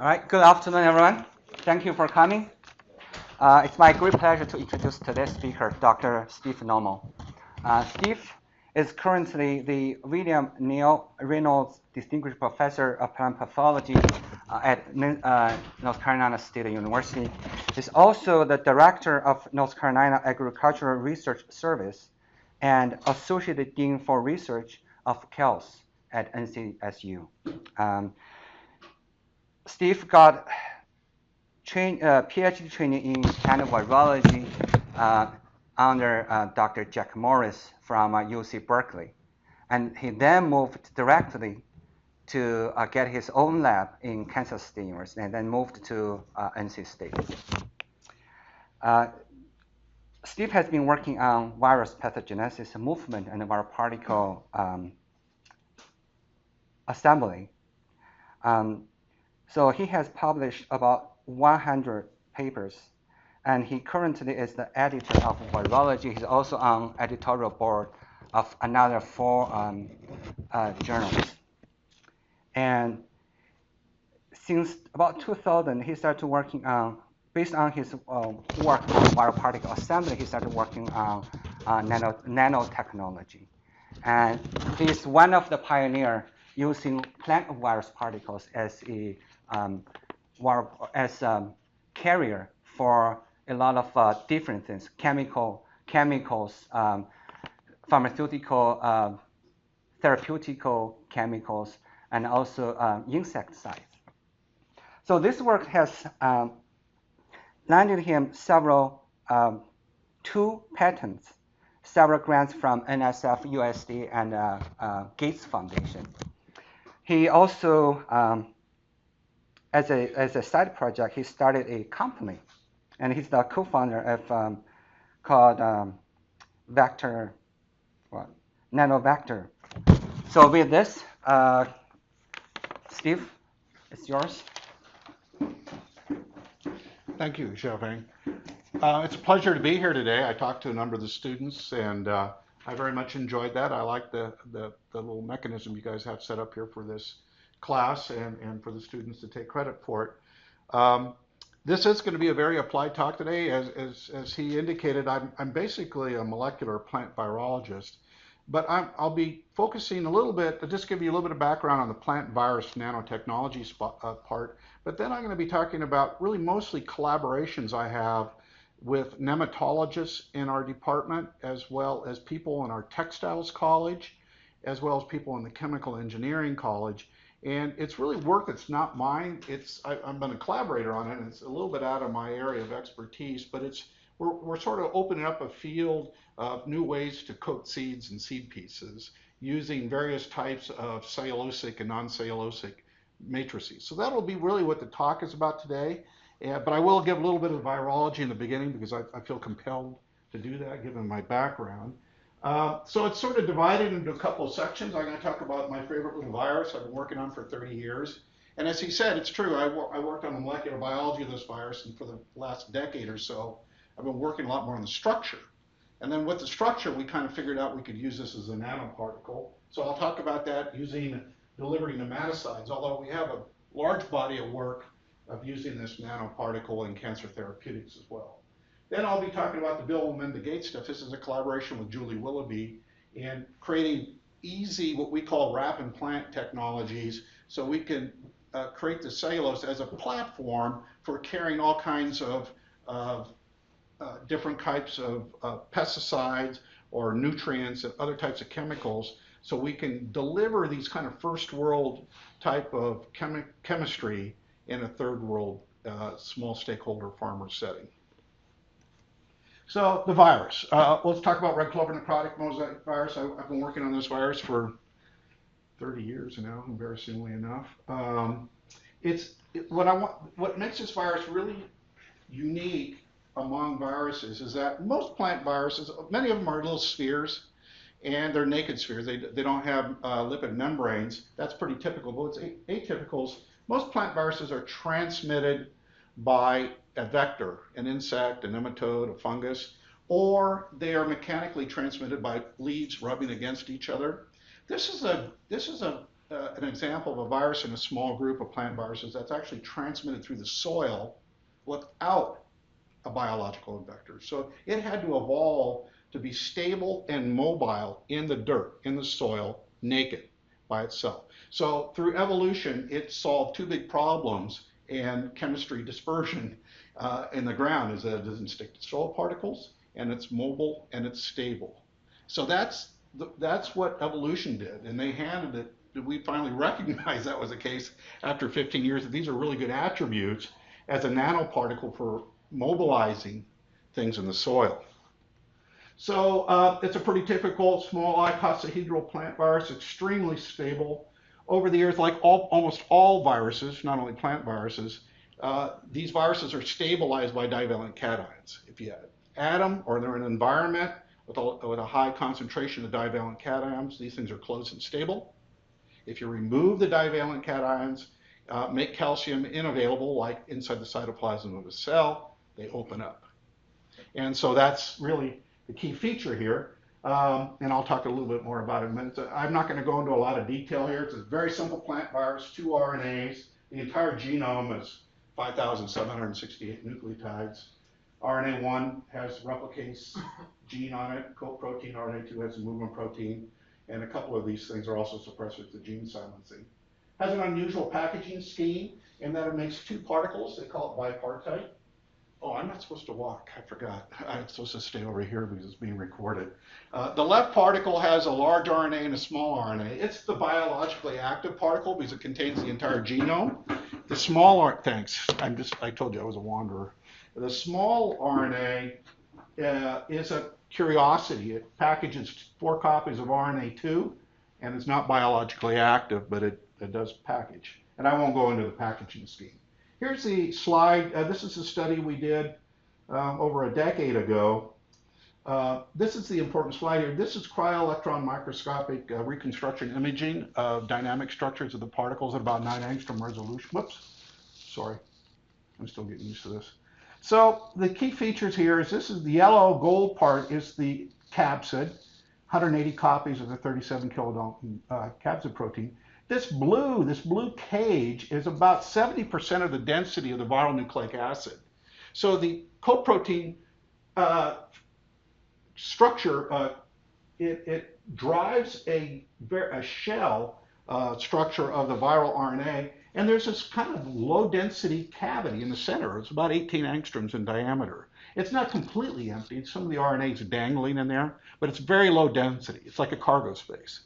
All right, good afternoon, everyone. Thank you for coming. It's my great pleasure to introduce today's speaker, Dr. Steve Normal. Steve is currently the William Neal Reynolds Distinguished Professor of Plant Pathology at North Carolina State University. He's also the Director of North Carolina Agricultural Research Service and Associate Dean for Research of CALS at NCSU. Steve got PhD training in nanovirology under Dr. Jack Morris from UC Berkeley. And he then moved directly to get his own lab in Kansas State University and then moved to NC State. Steve has been working on virus pathogenesis, movement, and viral particle assembly. So he has published about 100 papers, and he currently is the editor of Virology. He's also on editorial board of another 4 journals. And since about 2000, he started working on, based on his work on viral particle assembly, he started working on nanotechnology. And he's one of the pioneers using plant virus particles as a carrier for a lot of different things, chemicals, pharmaceutical, therapeutical chemicals, and also insecticides. So this work has landed him several 2 patents, several grants from NSF, USD, and Gates Foundation. He also as a side project, he started a company, and he's the co-founder of called Nanovector. So with this, Steve, it's yours. Thank you, Xiaofeng. It's a pleasure to be here today. I talked to a number of the students, and I very much enjoyed that. I like the little mechanism you guys have set up here for this class and for the students to take credit for it. This is going to be a very applied talk today. As he indicated, I'm basically a molecular plant virologist, but I'll be focusing a little bit to just give you a little bit of background on the plant virus nanotechnology part, but then I'm going to be talking about really mostly collaborations I have with nematologists in our department, as well as people in our textiles college, as well as people in the chemical engineering college. And it's really work that's not mine. I've been a collaborator on it, and it's a little bit out of my area of expertise, but we're sort of opening up a field of new ways to coat seeds and seed pieces using various types of cellulosic and non-cellulosic matrices. So that'll be really what the talk is about today. But I will give a little bit of virology in the beginning because I feel compelled to do that given my background. So it's sort of divided into a couple of sections. I'm going to talk about my favorite little virus I've been working on for 30 years. And as he said, it's true. I worked on the molecular biology of this virus, and for the last decade or so, I've been working a lot more on the structure. And then with the structure, we kind of figured out we could use this as a nanoparticle. So I'll talk about that using delivering nematicides, although we have a large body of work of using this nanoparticle in cancer therapeutics as well. Then I'll be talking about the Bill and Melinda Gates stuff. This is a collaboration with Julie Willoughby in creating easy, what we call wrap and plant technologies, so we can create the cellulose as a platform for carrying all kinds of different types of pesticides or nutrients and other types of chemicals, so we can deliver these kind of first world type of chemistry in a third world small stakeholder farmer setting. So the virus. Let's talk about red clover necrotic mosaic virus. I've been working on this virus for 30 years now, embarrassingly enough. What makes this virus really unique among viruses is that most plant viruses, many of them are little spheres, and they're naked spheres. They don't have lipid membranes. That's pretty typical, but what's atypical is most plant viruses are transmitted by a vector, an insect, a nematode, a fungus, or they are mechanically transmitted by leaves rubbing against each other. This is a an example of a virus in a small group of plant viruses that's actually transmitted through the soil without a biological vector. So it had to evolve to be stable and mobile in the dirt, in the soil, naked by itself. So through evolution, it solved two big problems in chemistry dispersion in the ground, is that it doesn't stick to soil particles, and it's mobile and it's stable. So that's what evolution did, and they handed it. We finally recognized that was the case after 15 years, that these are really good attributes as a nanoparticle for mobilizing things in the soil. So it's a pretty typical small icosahedral plant virus, extremely stable. Over the years, like almost all viruses, not only plant viruses, these viruses are stabilized by divalent cations. If you add them or they're in an environment with a high concentration of divalent cations, these things are closed and stable. If you remove the divalent cations, make calcium unavailable, like inside the cytoplasm of a cell, they open up. And so that's really the key feature here. And I'll talk a little bit more about it in a minute. I'm not going to go into a lot of detail here. It's a very simple plant virus, 2 RNAs. The entire genome is 5,768 nucleotides. RNA1 has replicase gene on it, coprotein. RNA2 has a movement protein. And a couple of these things are also suppressors to gene silencing. Has an unusual packaging scheme in that it makes 2 particles. They call it bipartite. Oh, I'm not supposed to walk. I forgot. I'm supposed to stay over here because it's being recorded. The left particle has a large RNA and a small RNA. It's the biologically active particle because it contains the entire genome. The small thanks. I told you I was a wanderer. The small RNA is a curiosity. It packages 4 copies of RNA2, and it's not biologically active, but it does package. And I won't go into the packaging scheme. Here's the slide. This is a study we did over a decade ago. This is the important slide here. This is cryo-electron microscopic reconstruction imaging of dynamic structures of the particles at about 9 angstrom resolution. Whoops, sorry. I'm still getting used to this. So the key features here is this is the yellow gold part is the capsid, 180 copies of the 37 kilodalton capsid protein. This blue cage is about 70% of the density of the viral nucleic acid. So the coprotein structure, it drives a shell structure of the viral RNA, and there's this kind of low density cavity in the center. It's about 18 angstroms in diameter. It's not completely empty. Some of the RNA is dangling in there, but it's very low density. It's like a cargo space.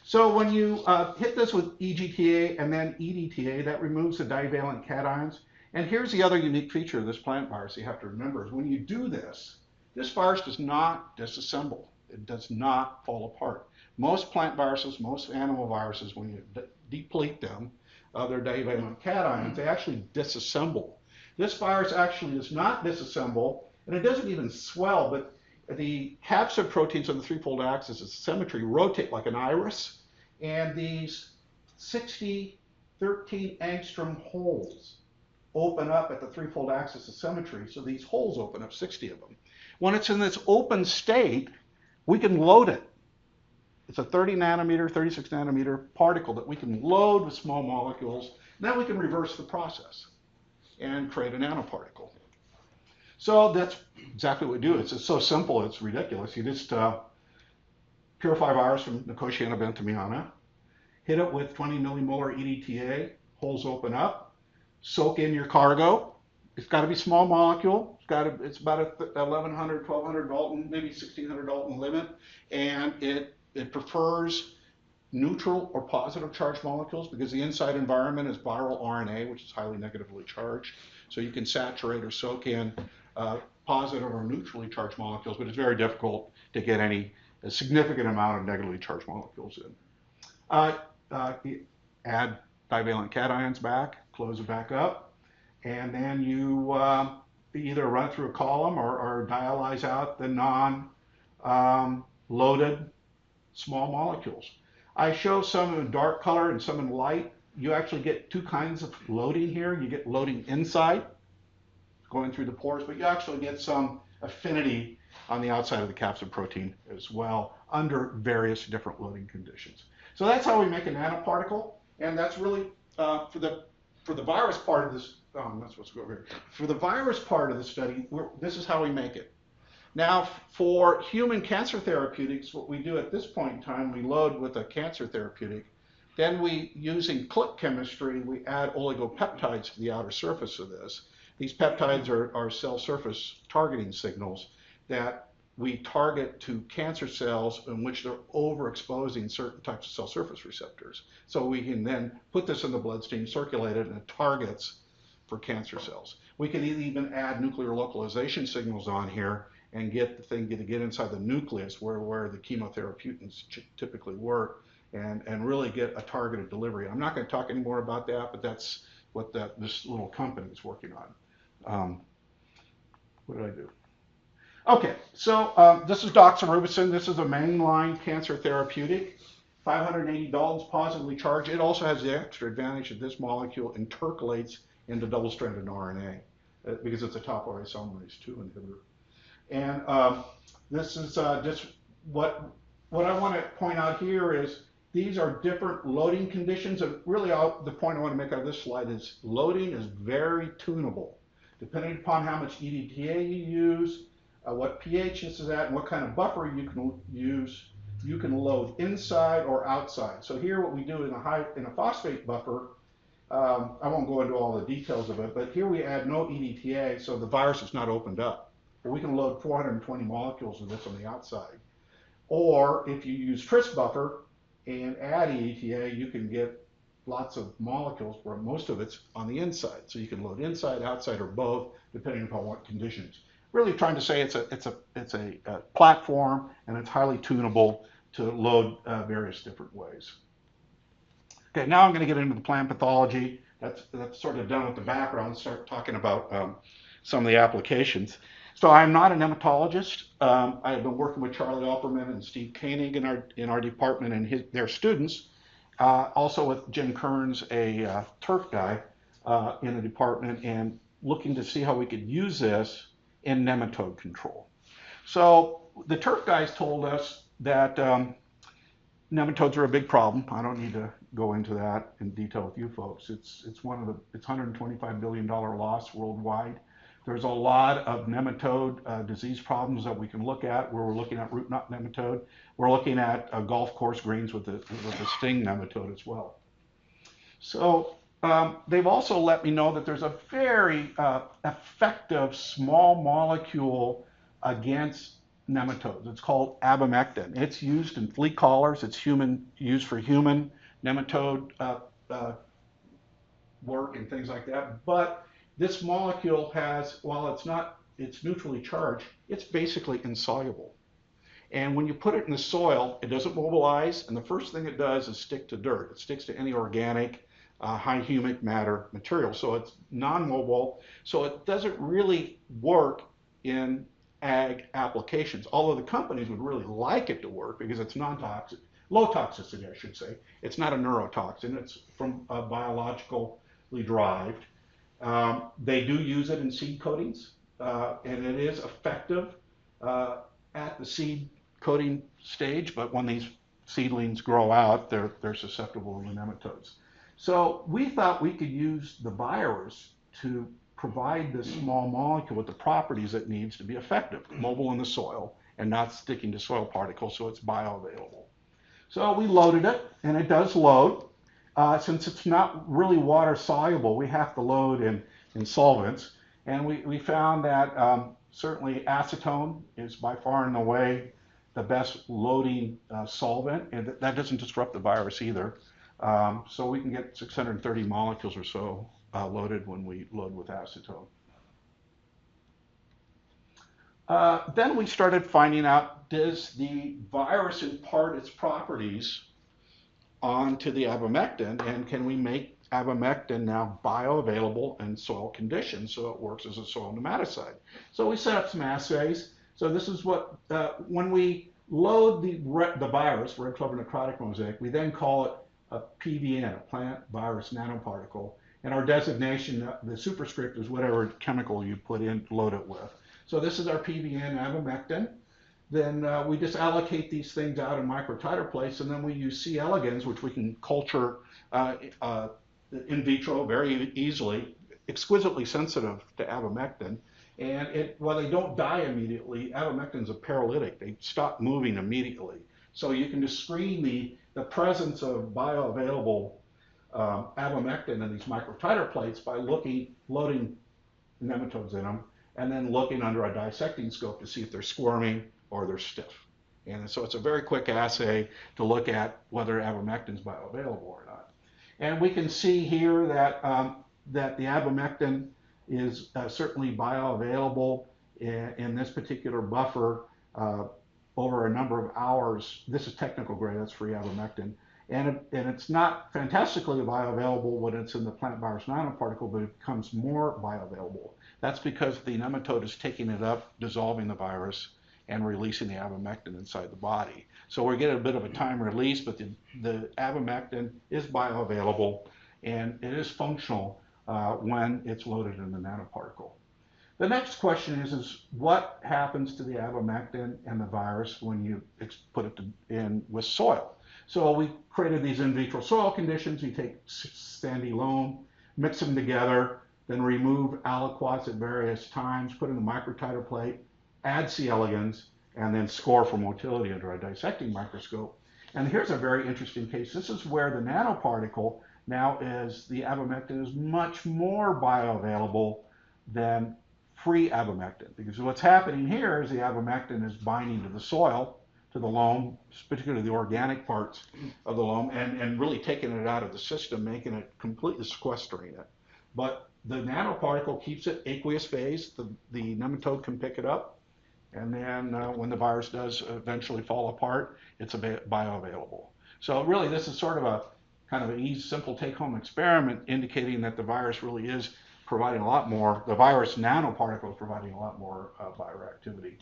So when you hit this with EGTA and then EDTA, that removes the divalent cations. And here's the other unique feature of this plant virus you have to remember is when you do this, this virus does not disassemble. It does not fall apart. Most plant viruses, most animal viruses, when you deplete them of their divalent cations, they actually disassemble. This virus actually does not disassemble, and it doesn't even swell, but the capsid proteins on the threefold axis of symmetry rotate like an iris, and these 13 angstrom holes open up at the threefold axis of symmetry. So these holes open up, 60 of them. When it's in this open state, we can load it. It's a 30 nanometer, 36 nanometer particle that we can load with small molecules. Now we can reverse the process and create a nanoparticle. So that's exactly what we do. It's so simple, it's ridiculous. You just purify virus from Nicotiana bentamiana, hit it with 20 millimolar EDTA, holes open up, soak in your cargo. It's got to be small molecule. It's about a 1100, 1200 Dalton, maybe 1600 Dalton limit, and it prefers neutral or positive charged molecules because the inside environment is viral RNA, which is highly negatively charged. So you can saturate or soak in positive or neutrally charged molecules, but it's very difficult to get a significant amount of negatively charged molecules in. Add divalent cations back, close it back up, and then you either run through a column or dialyze out the non-loaded small molecules. I show some in dark color and some in light. You actually get 2 kinds of loading here. You get loading inside, going through the pores, but you actually get some affinity on the outside of the capsid protein as well under various different loading conditions. So that's how we make a nanoparticle, and that's really for the virus part of this. Oh, I'm not supposed to go over here. For the virus part of the study, this is how we make it. Now, for human cancer therapeutics, what we do at this point in time, we load with a cancer therapeutic. Then we, using click chemistry, we add oligopeptides to the outer surface of this. These peptides are cell surface targeting signals that we target to cancer cells in which they're overexposing certain types of cell surface receptors. So we can then put this in the bloodstream, circulate it, and it targets for cancer cells. We can even add nuclear localization signals on here and get the thing to get inside the nucleus where the chemotherapeutics typically work and really get a targeted delivery. I'm not going to talk any more about that, but that's what this little company is working on. What did I do? Okay, so this is doxorubicin. This is a mainline cancer therapeutic. 580 Daltons positively charged. It also has the extra advantage that this molecule intercalates into double-stranded RNA because it's a topoisomerase 2 inhibitor. And this is just what I want to point out here is these are different loading conditions. And really, the point I want to make out of this slide is loading is very tunable. Depending upon how much EDTA you use, what pH this is at, and what kind of buffer you can use, you can load inside or outside. So here what we do in a phosphate buffer, I won't go into all the details of it, but here we add no EDTA, so the virus is not opened up. But we can load 420 molecules of this on the outside. Or if you use tris buffer and add EDTA, you can get lots of molecules where most of it's on the inside. So you can load inside, outside, or both, depending upon what conditions. Really trying to say it's a platform, and it's highly tunable to load various different ways. Okay, now I'm going to get into the plant pathology. That's sort of done with the background. Let's start talking about some of the applications. So I'm not a nematologist. I've been working with Charlie Opperman and Steve Koenig in our department and their students. Also with Jim Kearns, a turf guy in the department, and looking to see how we could use this in nematode control. So the turf guys told us that nematodes are a big problem. I don't need to go into that in detail with you folks. It's $125 billion loss worldwide. There's a lot of nematode disease problems that we can look at where we're looking at root knot nematode. We're looking at golf course greens with the sting nematode as well. So they've also let me know that there's a very effective small molecule against nematodes. It's called abamectin. It's used in flea collars. It's used for human nematode work and things like that. But this molecule has, while it's neutrally charged, it's basically insoluble. And when you put it in the soil, it doesn't mobilize, and the first thing it does is stick to dirt. It sticks to any organic, high humic matter material. So it's non-mobile, so it doesn't really work in ag applications, although the companies would really like it to work because it's non-toxic, low toxicity, I should say. It's not a neurotoxin, it's from biologically derived. They do use it in seed coatings, and it is effective at the seed coating stage, but when these seedlings grow out, they're susceptible to nematodes. So we thought we could use the virus to provide this small molecule with the properties it needs to be effective, mobile in the soil, and not sticking to soil particles, so it's bioavailable. So we loaded it, and it does load. Since it's not really water soluble, we have to load in solvents. And we found that certainly acetone is by far and away the best loading solvent, and that doesn't disrupt the virus either. So we can get 630 molecules or so loaded when we load with acetone. Then we started finding out, does the virus impart its properties onto the abamectin, and can we make abamectin now bioavailable in soil conditions so it works as a soil nematicide? So we set up some assays. So this is what, when we load the virus, red clover necrotic mosaic, we then call it a PVN, a plant virus nanoparticle, and our designation, the superscript is whatever chemical you put in to load it with. So this is our PVN abamectin. then we just allocate these things out in microtiter plates, and then we use C. elegans, which we can culture in vitro very easily, exquisitely sensitive to abamectin. And while they don't die immediately, abamectin is a paralytic. They stop moving immediately. So you can just screen the presence of bioavailable abamectin in these microtiter plates by loading nematodes in them, and then looking under a dissecting scope to see if they're squirming or they're stiff. And so it's a very quick assay to look at whether abamectin is bioavailable or not. And we can see here that, that the abamectin is certainly bioavailable in this particular buffer over a number of hours. This is technical grade, that's free abamectin. And it's not fantastically bioavailable when it's in the plant virus nanoparticle, but it becomes more bioavailable. That's because the nematode is taking it up, dissolving the virus, and releasing the abamectin inside the body. So we're getting a bit of a time release, but the abamectin is bioavailable, and it is functional when it's loaded in the nanoparticle. The next question is what happens to the abamectin and the virus when you put it in with soil? So we created these in vitro soil conditions. You take sandy loam, mix them together, then remove aliquots at various times, put in a microtiter plate, add C. elegans, and then score for motility under a dissecting microscope. And here's a very interesting case. This is where the nanoparticle now is, the abamectin is much more bioavailable than free abamectin, because what's happening here is the abamectin is binding to the soil, to the loam, particularly the organic parts of the loam, and really taking it out of the system, making it completely sequestering it. But the nanoparticle keeps it aqueous phase. The nematode can pick it up, and then when the virus does eventually fall apart, it's bioavailable. So really, this is sort of a kind of an easy, simple take-home experiment indicating that the virus really is providing a lot more, the virus nanoparticle is providing a lot more bioreactivity.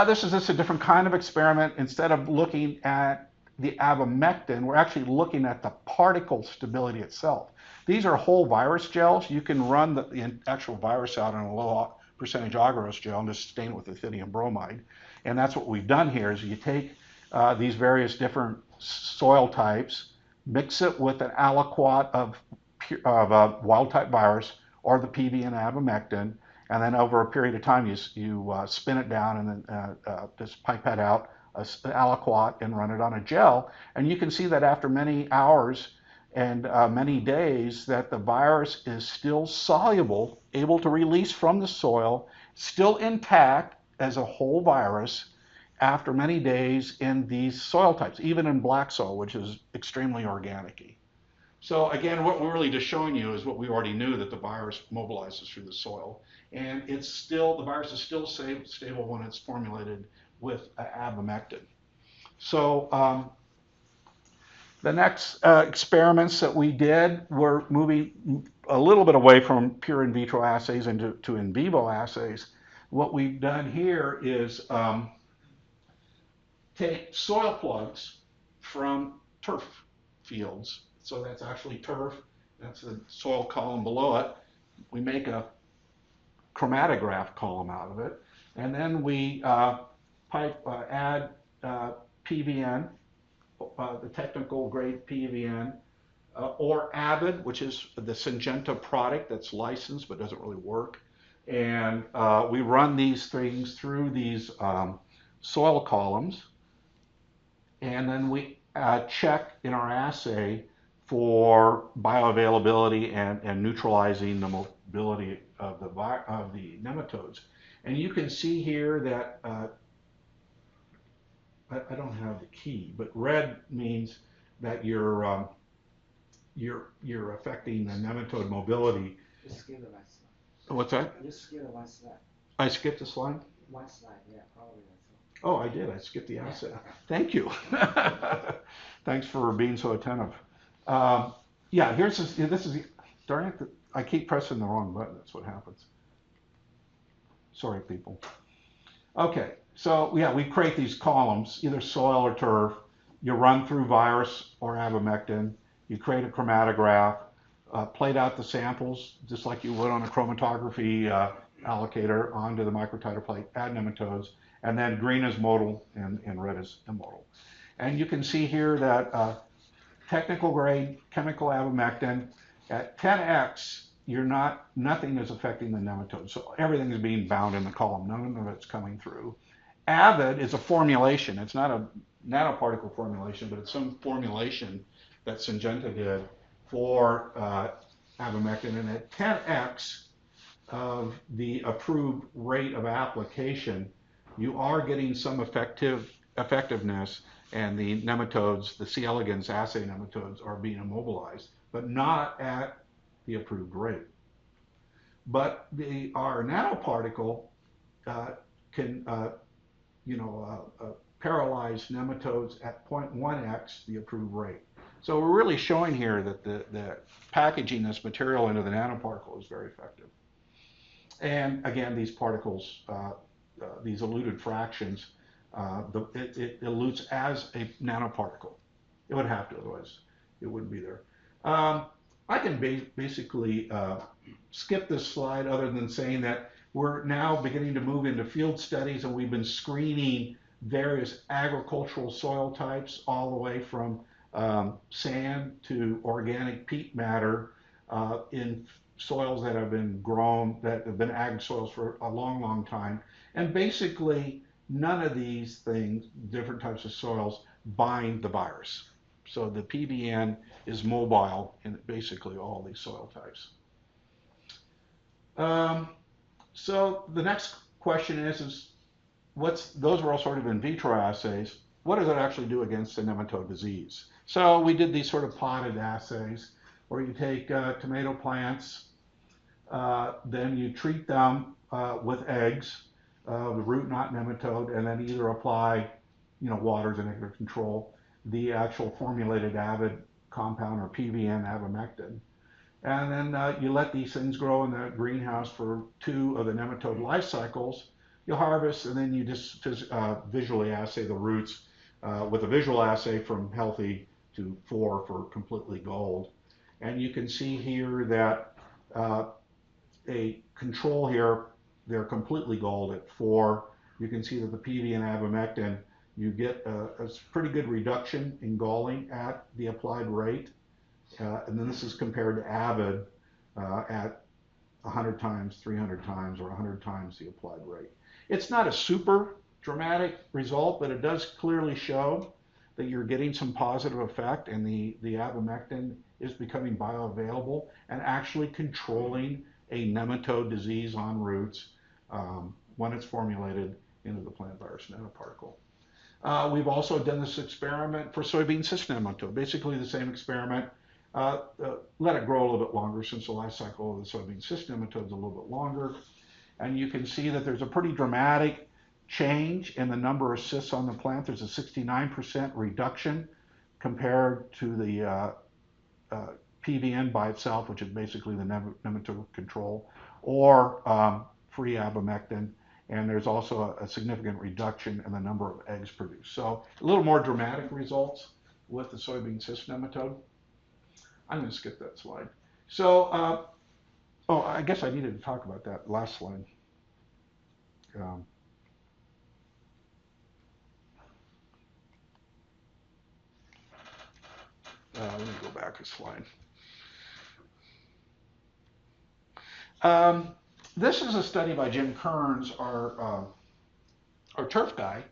This is just a different kind of experiment. Instead of looking at the abamectin, we're actually looking at the particle stability itself. These are whole virus gels. You can run the actual virus out in a low percentage agarose gel and just stain it with lithium bromide. And that's what we've done here is you take these various different soil types, mix it with an aliquot of a wild type virus or the PV and abamectin, and then over a period of time you spin it down and then just pipette out an aliquot and run it on a gel. And you can see that after many hours and many days that the virus is still soluble, able to release from the soil, still intact as a whole virus after many days in these soil types, even in black soil, which is extremely organic-y. So again, what we're really just showing you is what we already knew, that the virus mobilizes through the soil, and it's still, the virus is still stable when it's formulated with abamectin. So the next experiments that we did were moving a little bit away from pure in vitro assays into in vivo assays. What we've done here is take soil plugs from turf fields. So that's actually turf. That's the soil column below it. We make a chromatograph column out of it. And then we add PVN, the technical grade PVN, or Avid, which is the Syngenta product that's licensed but doesn't really work. And we run these things through these soil columns. And then we check in our assay for bioavailability and neutralizing the mobility of the nematodes. And you can see here that I don't have the key, but red means that you're affecting the nematode mobility. You skipped the last slide. What's that? You skipped the one slide. I skipped a slide? One slide, yeah, probably that's Oh, I did. I skipped the assay. Thank you. Thanks for being so attentive. Yeah, this is, darn it, I keep pressing the wrong button. That's what happens. Sorry, people. Okay, so yeah, we create these columns, either soil or turf. You run through virus or abamectin. You create a chromatograph, plate out the samples just like you would on a chromatography allocator onto the microtiter plate, add nematodes, And then green is modal and red is immodal. And you can see here that technical grade chemical abamectin at 10x, nothing is affecting the nematode. So everything is being bound in the column. None of it's coming through. Avid is a formulation. It's not a nanoparticle formulation, but it's some formulation that Syngenta did for abamectin. And at 10x of the approved rate of application, you are getting some effectiveness, and the nematodes, the C. elegans assay nematodes, are being immobilized, but not at the approved rate. But our nanoparticle can paralyze nematodes at 0.1x the approved rate. So we're really showing here that the packaging this material into the nanoparticle is very effective. And again, these particles, these eluted fractions, it elutes as a nanoparticle. It would have to, otherwise it wouldn't be there. I can basically skip this slide other than saying that we're now beginning to move into field studies, and we've been screening various agricultural soil types all the way from sand to organic peat matter in soils that have been grown, that have been ag soils for a long, long time. And basically, none of these things, different types of soils, bind the virus. So the PBN is mobile in basically all these soil types. So the next question is those are all sort of in vitro assays. What does it actually do against the nematode disease? So we did these sort of potted assays where you take tomato plants, then you treat them with eggs, the root knot nematode, and then either apply, water as a negative control, the actual formulated avid compound or PVN abamectin. And then you let these things grow in the greenhouse for 2 of the nematode life cycles. You harvest, and then you just visually assay the roots with a visual assay from healthy to 4 for completely gold. And you can see here that a control here, they're completely gold at 4. You can see that the PV and abamectin, you get a pretty good reduction in galling at the applied rate. And then this is compared to avid at 100 times, 300 times, or 100 times the applied rate. It's not a super dramatic result, but it does clearly show that you're getting some positive effect, and the abamectin is becoming bioavailable and actually controlling a nematode disease on roots when it's formulated into the plant virus nanoparticle. We've also done this experiment for soybean cyst nematode, basically the same experiment. Let it grow a little bit longer, since the life cycle of the soybean cyst nematode is a little bit longer. And you can see that there's a pretty dramatic change in the number of cysts on the plant. There's a 69% reduction compared to the PVN by itself, which is basically the nematode control, or free abamectin. And there's also a significant reduction in the number of eggs produced. So a little more dramatic results with the soybean cyst nematode. I'm going to skip that slide. So, I guess I needed to talk about that last slide. Let me go back a slide. This is a study by Jim Kearns, our turf guy.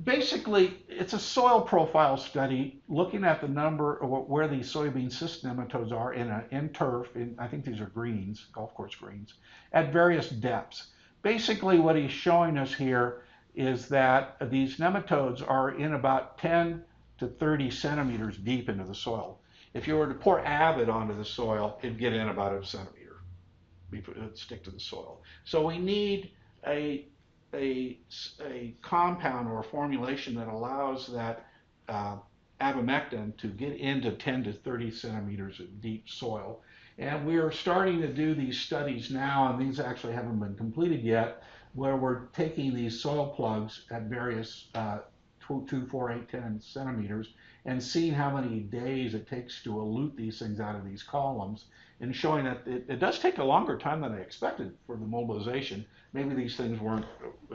Basically, it's a soil profile study looking at the number of where these soybean cyst nematodes are in turf, I think these are greens, golf course greens, at various depths. Basically, what he's showing us here is that these nematodes are in about 10 to 30 centimeters deep into the soil. If you were to pour avid onto the soil, it'd get in about a centimeter. It'd stick to the soil. So we need a compound or a formulation that allows that abamectin to get into 10 to 30 centimeters of deep soil. And we are starting to do these studies now, and these actually haven't been completed yet, where we're taking these soil plugs at various 2, 4, 8, 10 centimeters and seeing how many days it takes to elute these things out of these columns. and showing that it does take a longer time than I expected for the mobilization. Maybe these things weren't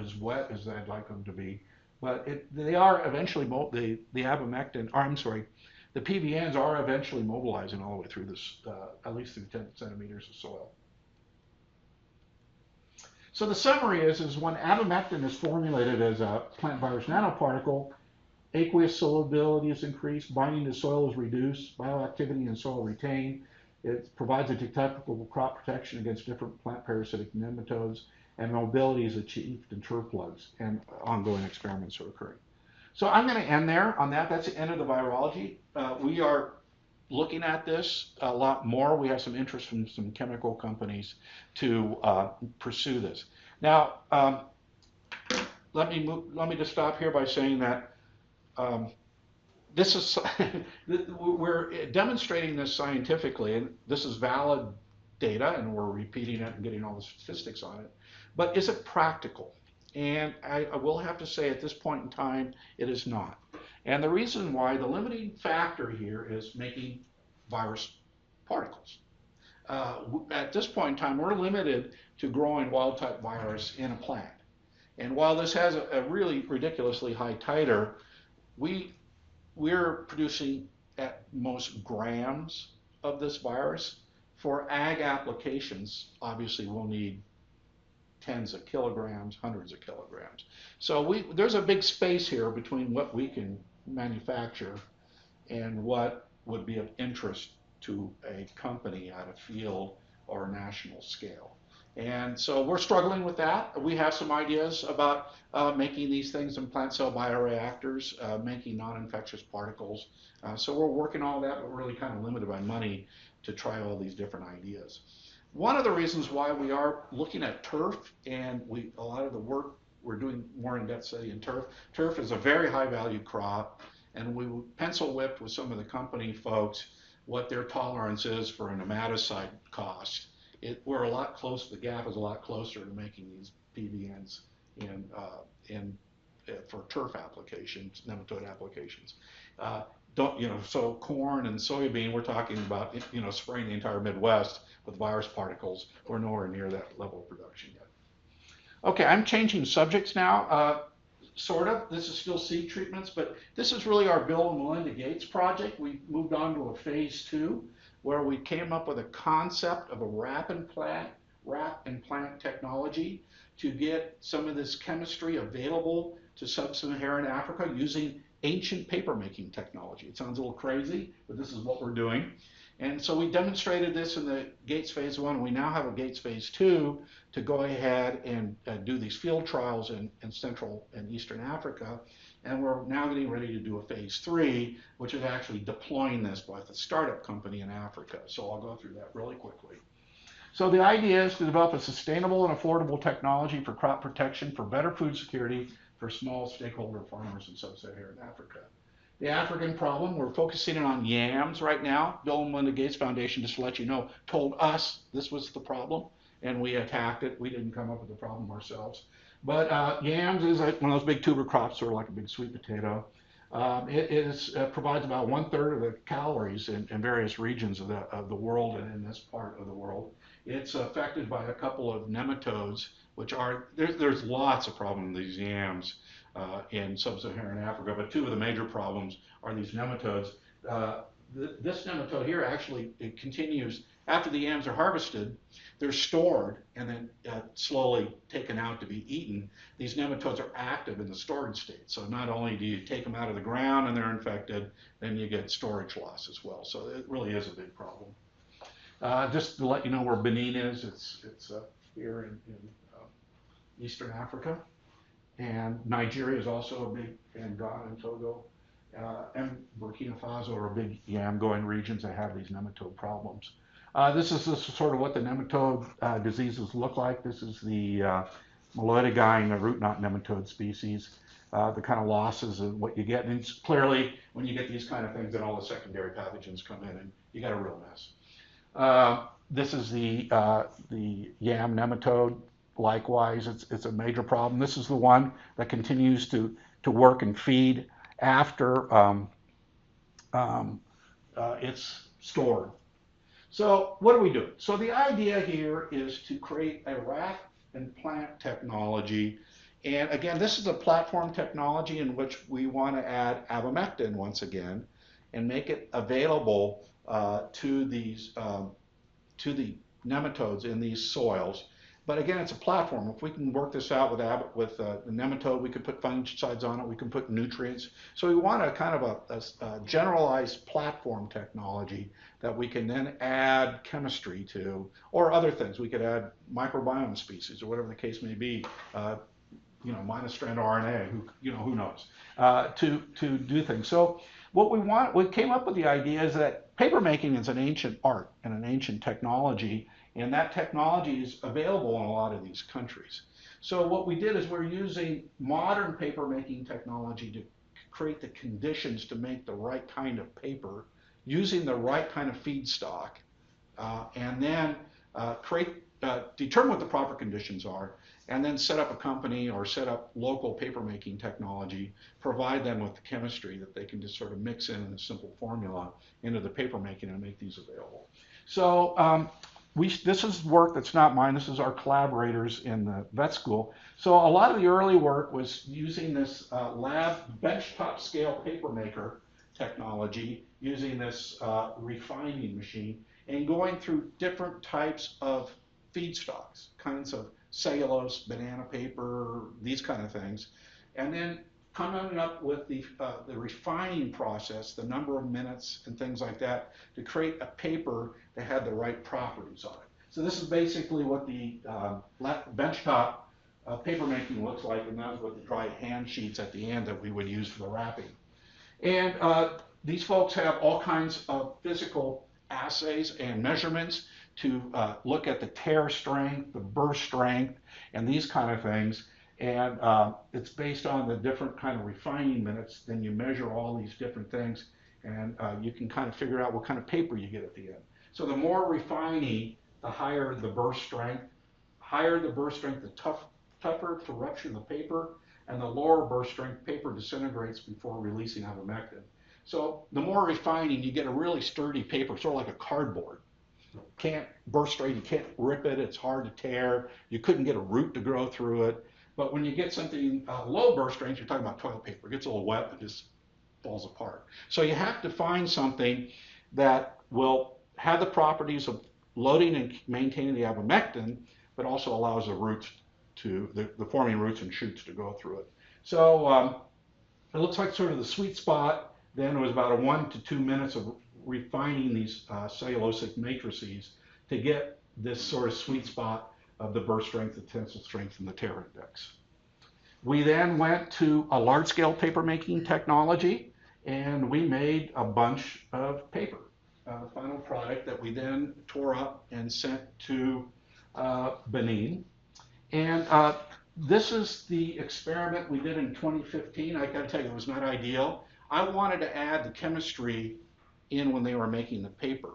as wet as I'd like them to be, but they are eventually, the abamectin, or I'm sorry, the PVNs are eventually mobilizing all the way through this, at least through 10 centimeters of soil. So the summary is when abamectin is formulated as a plant virus nanoparticle, aqueous solubility is increased, binding to soil is reduced, bioactivity in soil retained. It provides a detectable crop protection against different plant parasitic nematodes, and mobility is achieved in turf plugs, and ongoing experiments are occurring. So I'm going to end there on that. That's the end of the virology. We are looking at this a lot more. We have some interest from some chemical companies to pursue this. Now, let me just stop here by saying that this is we're demonstrating this scientifically, and this is valid data, and we're repeating it and getting all the statistics on it. But is it practical? And I will have to say at this point in time, it is not. And the reason why, the limiting factor here is making virus particles. At this point in time, we're limited to growing wild-type virus in a plant. And while this has a really ridiculously high titer, we're producing at most grams of this virus. For ag applications, obviously we'll need tens of kilograms, hundreds of kilograms. So there's a big space here between what we can manufacture and what would be of interest to a company at a field or national scale. And so we're struggling with that. We have some ideas about making these things in plant cell bioreactors, making non-infectious particles. So we're working all that, but we're really kind of limited by money to try all these different ideas. One of the reasons why we are looking at turf, and a lot of the work we're doing more in-depth study in turf. Turf is a very high value crop, and we pencil whipped with some of the company folks what their tolerance is for a nematicide cost. We're a lot closer, the gap is a lot closer to making these PVNs for turf applications, nematode applications. So corn and soybean, we're talking about, spraying the entire Midwest with virus particles. We're nowhere near that level of production yet. Okay, I'm changing subjects now, sort of. This is still seed treatments, but this is really our Bill and Melinda Gates project. We moved on to a phase 2, where we came up with a concept of a wrap and plant technology to get some of this chemistry available to sub-Saharan Africa using ancient paper-making technology. It sounds a little crazy, but this is what we're doing. And so we demonstrated this in the Gates phase 1. We now have a Gates phase 2 to go ahead and do these field trials in Central and Eastern Africa. And we're now getting ready to do a phase 3, which is actually deploying this with a startup company in Africa. So I'll go through that really quickly. So the idea is to develop a sustainable and affordable technology for crop protection for better food security for small stakeholder farmers in sub-Saharan Africa. The African problem, we're focusing on yams right now. Bill and Melinda Gates Foundation, just to let you know, told us this was the problem, and we attacked it. We didn't come up with the problem ourselves. But yams is one of those big tuber crops, sort of like a big sweet potato. It provides about 1/3 of the calories in various regions of the world and in this part of the world. It's affected by a couple of nematodes, which there's lots of problems with these yams in sub-Saharan Africa, but 2 of the major problems are these nematodes. This nematode here actually, it continues after the yams are harvested. They're stored and then slowly taken out to be eaten. These nematodes are active in the storage state. So not only do you take them out of the ground and they're infected, then you get storage loss as well. So it really is a big problem. Just to let you know where Benin is, it's here in Eastern Africa. And Nigeria is also a big, and Ghana and Togo, and Burkina Faso are big yam-going regions that have these nematode problems. This is sort of what the nematode diseases look like. This is the Meloidigine root knot nematode species, the kind of losses and what you get. And it's clearly, when you get these kind of things, then all the secondary pathogens come in and you got a real mess. This is the yam nematode. Likewise, it's a major problem. This is the one that continues to work and feed after it's stored. So what do we do? So the idea here is to create a wrap and plant technology. And again, this is a platform technology in which we want to add abamectin once again and make it available to to the nematodes in these soils. But again, it's a platform. If we can work this out with the nematode, we could put fungicides on it, we can put nutrients. So we want a kind of a generalized platform technology that we can then add chemistry to, or other things. We could add microbiome species, or whatever the case may be, monostrand RNA, who knows, to do things. So what we came up with the idea is that paper making is an ancient art and an ancient technology, and that technology is available in a lot of these countries. So what we did is we're using modern paper making technology to create the conditions to make the right kind of paper, using the right kind of feedstock, and then determine what the proper conditions are, and then set up a company or set up local paper making technology, provide them with the chemistry that they can just sort of mix in a simple formula into the paper making and make these available. So this is work that's not mine. This is our collaborators in the vet school. So a lot of the early work was using this lab benchtop scale paper maker technology, using this refining machine, and going through different types of feedstocks, kinds of cellulose, banana paper, these kind of things, and then coming up with the refining process, the number of minutes and things like that, to create a paper that had the right properties on it. So this is basically what the benchtop paper making looks like, and that's what the dry hand sheets at the end that we would use for the wrapping. And these folks have all kinds of physical assays and measurements to look at the tear strength, the burst strength, and these kind of things. And it's based on the different kind of refining minutes. Then you measure all these different things, and you can kind of figure out what kind of paper you get at the end. So the more refining, the higher the burst strength. Higher the burst strength, the tougher to rupture the paper, and the lower burst strength paper disintegrates before releasing abamectin. So the more refining, you get a really sturdy paper, sort of like a cardboard. Can't burst straight, you can't rip it, it's hard to tear, you couldn't get a root to grow through it. But when you get something low burst strength, you're talking about toilet paper. It gets a little wet, it just falls apart. So you have to find something that will have the properties of loading and maintaining the abamectin, but also allows the roots the forming roots and shoots to go through it. So it looks like sort of the sweet spot then was about 1 to 2 minutes of refining these cellulosic matrices to get this sort of sweet spot of the burst strength, the tensile strength, and the tear index. We then went to a large-scale paper making technology, and we made a bunch of paper. The final product that we then tore up and sent to Benin. And this is the experiment we did in 2015. I gotta tell you, it was not ideal. I wanted to add the chemistry in when they were making the paper,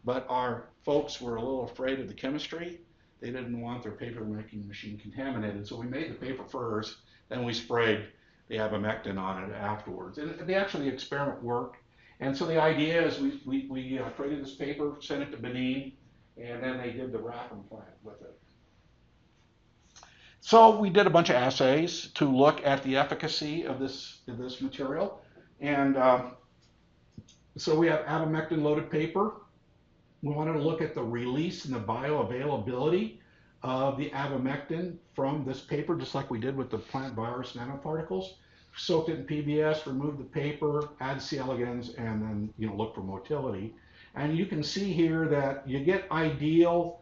but our folks were a little afraid of the chemistry. They didn't want their paper making machine contaminated, so we made the paper first, then we sprayed the abamectin on it afterwards. And the experiment worked. And so the idea is we created this paper, sent it to Benin, and then they did the wrap and plant with it. So we did a bunch of assays to look at the efficacy of this material. And so we have abamectin loaded paper. We wanted to look at the release and the bioavailability of the abamectin from this paper, just like we did with the plant virus nanoparticles. Soaked it in PBS, removed the paper, add C. elegans, and then look for motility. And you can see here that you get ideal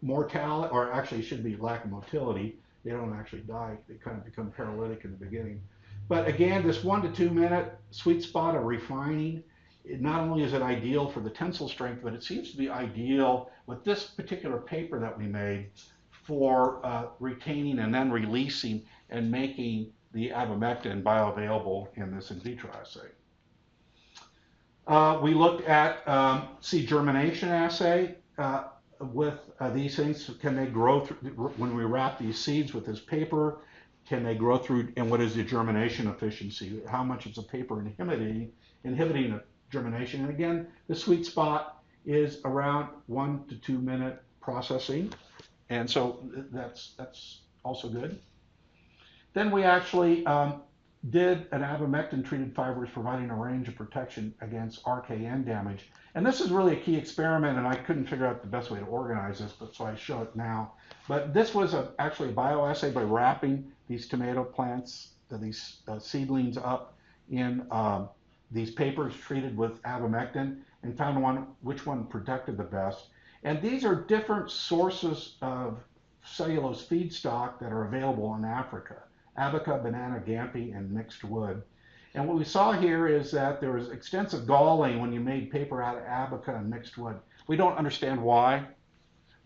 mortality, or actually it should be lack of motility. They don't actually die. They kind of become paralytic in the beginning. But again, this 1 to 2 minute sweet spot of refining, not only is it ideal for the tensile strength, but it seems to be ideal with this particular paper that we made for retaining and then releasing and making the abamectin bioavailable in this in vitro assay. We looked at seed germination assay with these things. Can they grow through, when we wrap these seeds with this paper, can they grow through, and what is the germination efficiency? How much is the paper inhibiting germination? And again, the sweet spot is around 1 to 2 minute processing. And so that's also good. Then we actually did an abamectin treated fibers providing a range of protection against RKN damage. And this is really a key experiment, and I couldn't figure out the best way to organize this, but so I show it now. But this was actually a bioassay by wrapping these tomato plants, these seedlings up in these papers treated with abamectin, and found which one protected the best. And these are different sources of cellulose feedstock that are available in Africa: abaca, banana, gampi, and mixed wood. And what we saw here is that there was extensive galling when you made paper out of abaca and mixed wood. We don't understand why,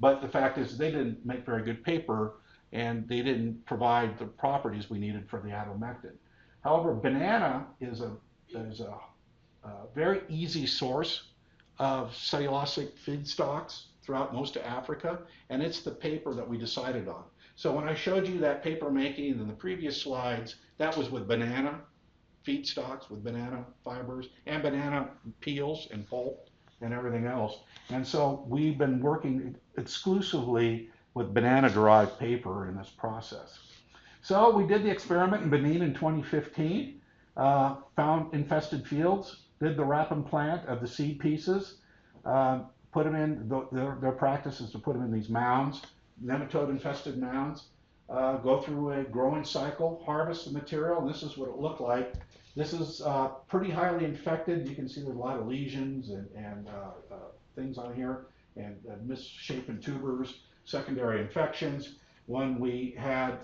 but the fact is they didn't make very good paper, and they didn't provide the properties we needed for the abamectin. However, banana is a very easy source of cellulosic feedstocks throughout most of Africa, and it's the paper that we decided on. So when I showed you that paper making in the previous slides, that was with banana feedstocks, with banana fibers, and banana peels and pulp and everything else. And so we've been working exclusively with banana-derived paper in this process. So we did the experiment in Benin in 2015, found infested fields, did the wrap and plant of the seed pieces, put them in, their practice is to put them in these mounds, nematode-infested mounds, go through a growing cycle, harvest the material, and this is what it looked like. This is pretty highly infected. You can see there's a lot of lesions and things on here, and misshapen tubers, secondary infections. When we had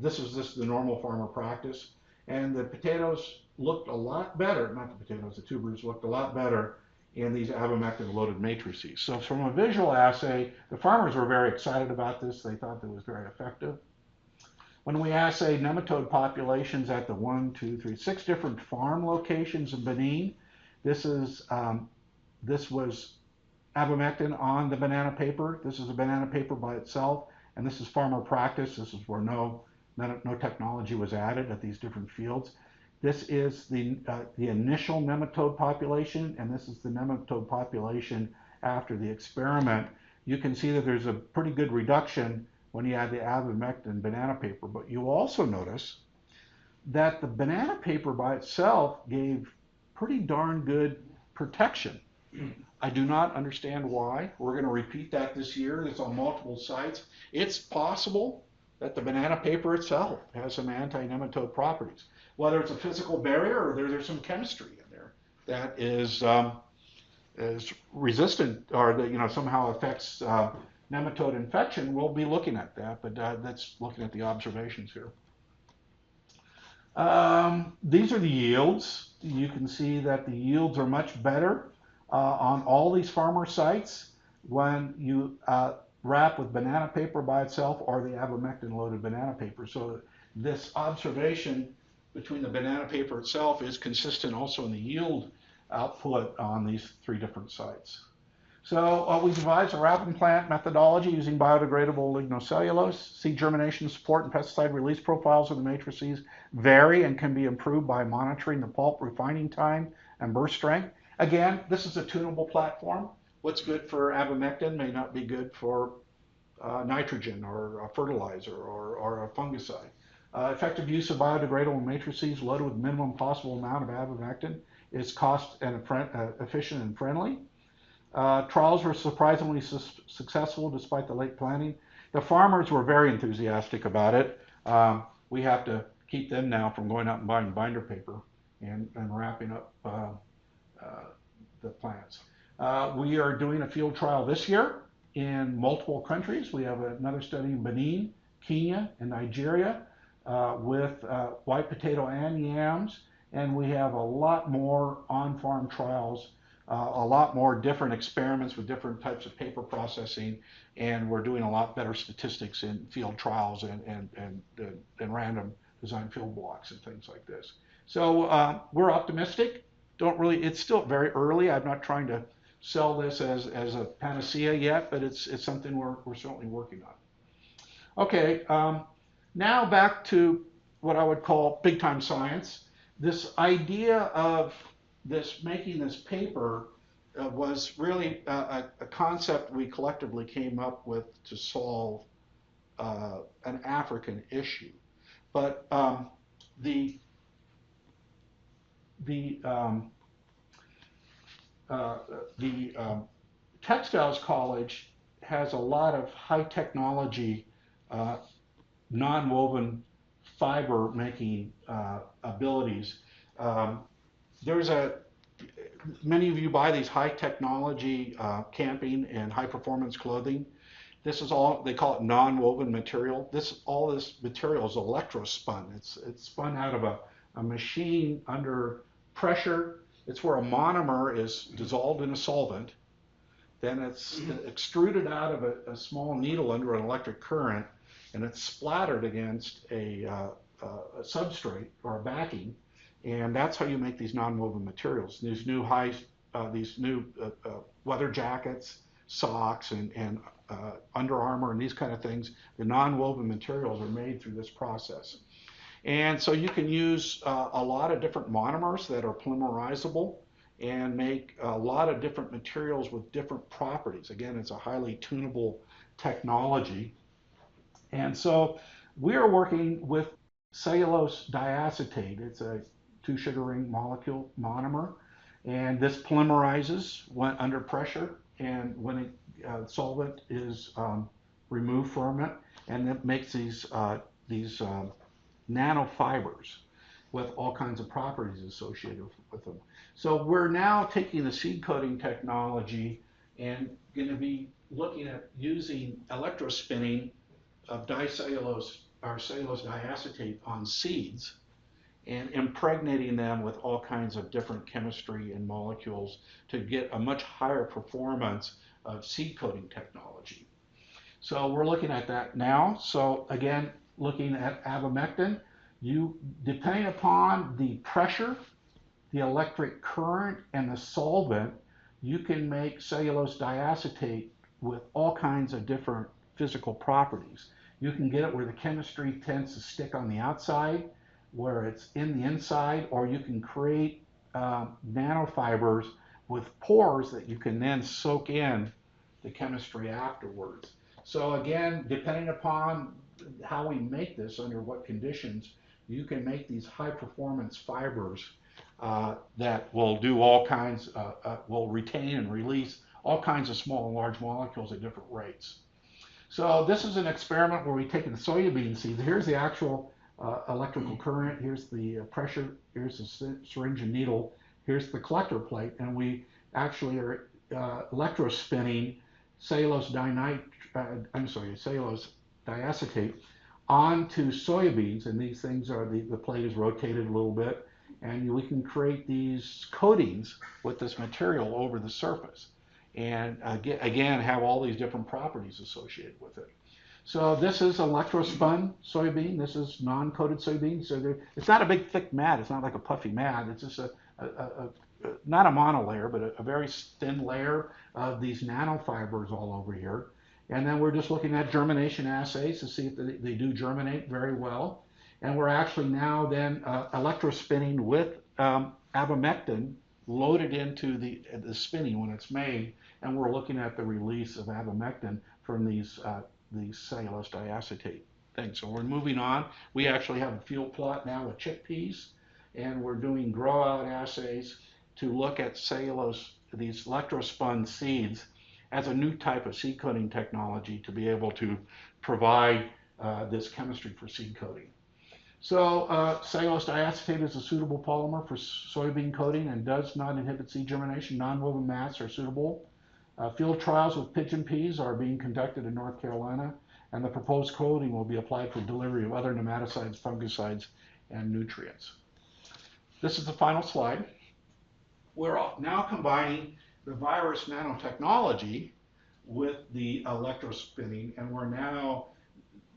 this is the normal farmer practice, and the potatoes looked a lot better, not the potatoes, the tubers looked a lot better in these abamectin-loaded matrices. So from a visual assay, the farmers were very excited about this. They thought that it was very effective. When we assayed nematode populations at the 6 different farm locations in Benin, this was abamectin on the banana paper. This is a banana paper by itself, and this is farmer practice. This is where no technology was added at these different fields. This is the initial nematode population, and this is the nematode population after the experiment. You can see that there's a pretty good reduction when you add the abamectin banana paper, but you also notice that the banana paper by itself gave pretty darn good protection. I do not understand why. We're going to repeat that this year. It's on multiple sites. It's possible that the banana paper itself has some anti-nematode properties, whether it's a physical barrier or there's some chemistry in there that is resistant or that somehow affects nematode infection. We'll be looking at that, but that's looking at the observations here. These are the yields. You can see that the yields are much better on all these farmer sites when you wrap with banana paper by itself or the abamectin-loaded banana paper. So this observation between the banana paper itself is consistent also in the yield output on these 3 different sites. So we devised a wrap and plant methodology using biodegradable lignocellulose. Seed germination support and pesticide release profiles of the matrices vary and can be improved by monitoring the pulp refining time and burst strength. Again, this is a tunable platform. What's good for abamectin may not be good for nitrogen or a fertilizer or a fungicide. Effective use of biodegradable matrices loaded with minimum possible amount of abamectin is cost and efficient and friendly. Trials were surprisingly successful despite the late planting. The farmers were very enthusiastic about it. We have to keep them now from going out and buying binder paper and wrapping up the plants. We are doing a field trial this year in multiple countries. We have another study in Benin, Kenya, and Nigeria with white potato and yams, and we have a lot more on-farm trials, a lot more different experiments with different types of paper processing, and we're doing a lot better statistics in field trials and random design field blocks and things like this. So we're optimistic. It's still very early. I'm not trying to sell this as a panacea yet, but it's something we're certainly working on. Okay, now back to what I would call big time science. This idea of making this paper was really a concept we collectively came up with to solve an African issue. But the the um, uh, the textiles college has a lot of high technology uh, non-woven fiber making abilities. Um, there's a Many of you buy these high technology camping and high performance clothing. This is all they call it non-woven material. All this material is electrospun. It's spun out of a machine under pressure. It's where a monomer is dissolved in a solvent. Then it's extruded out of a small needle under an electric current, and it's splattered against a substrate or a backing, and that's how you make these non-woven materials. These new weather jackets, socks, and Under Armour, and these kind of things. The non-woven materials are made through this process, and so you can use a lot of different monomers that are polymerizable and make a lot of different materials with different properties. Again, it's a highly tunable technology. And so we are working with cellulose diacetate. It's a two sugar ring molecule monomer. And this polymerizes when under pressure and when solvent is removed from it. And it makes these nanofibers with all kinds of properties associated with them. So we're now taking the seed coating technology and going to be looking at using electrospinning of dicellulose or cellulose diacetate on seeds and impregnating them with all kinds of different chemistry and molecules to get a much higher performance of seed coating technology. So we're looking at that now. So again, looking at abamectin, depending upon the pressure, the electric current, and the solvent, you can make cellulose diacetate with all kinds of different physical properties. You can get it where the chemistry tends to stick on the outside, where it's in the inside, or you can create nanofibers with pores that you can then soak in the chemistry afterwards. So again, depending upon how we make this, under what conditions, you can make these high performance fibers that will do all kinds, will retain and release all kinds of small and large molecules at different rates. So this is an experiment where we take the soybean seeds. Here's the actual electrical current. Here's the pressure. Here's the syringe and needle. Here's the collector plate, and we actually are electrospinning cellulose diacetate onto soybeans, and these things are the plate is rotated a little bit, and we can create these coatings with this material over the surface, and again have all these different properties associated with it. So this is electrospun soybean. This is non-coated soybean. So it's not a big thick mat. It's not like a puffy mat. It's just not a monolayer, but a very thin layer of these nanofibers all over here. And then we're just looking at germination assays to see if they do germinate very well. And we're actually now then electrospinning with abamectin loaded into the spinning when it's made. And we're looking at the release of abamectin from these cellulose diacetate things. So we're moving on. We actually have a field plot now with chickpeas, and we're doing grow out assays to look at cellulose, these electrospun seeds, as a new type of seed coating technology to be able to provide this chemistry for seed coating. So cellulose diacetate is a suitable polymer for soybean coating and does not inhibit seed germination. Non-woven mats are suitable. Field trials with pigeon peas are being conducted in North Carolina, and the proposed coating will be applied for delivery of other nematicides, fungicides, and nutrients. This is the final slide. We're now combining the virus nanotechnology with the electrospinning, and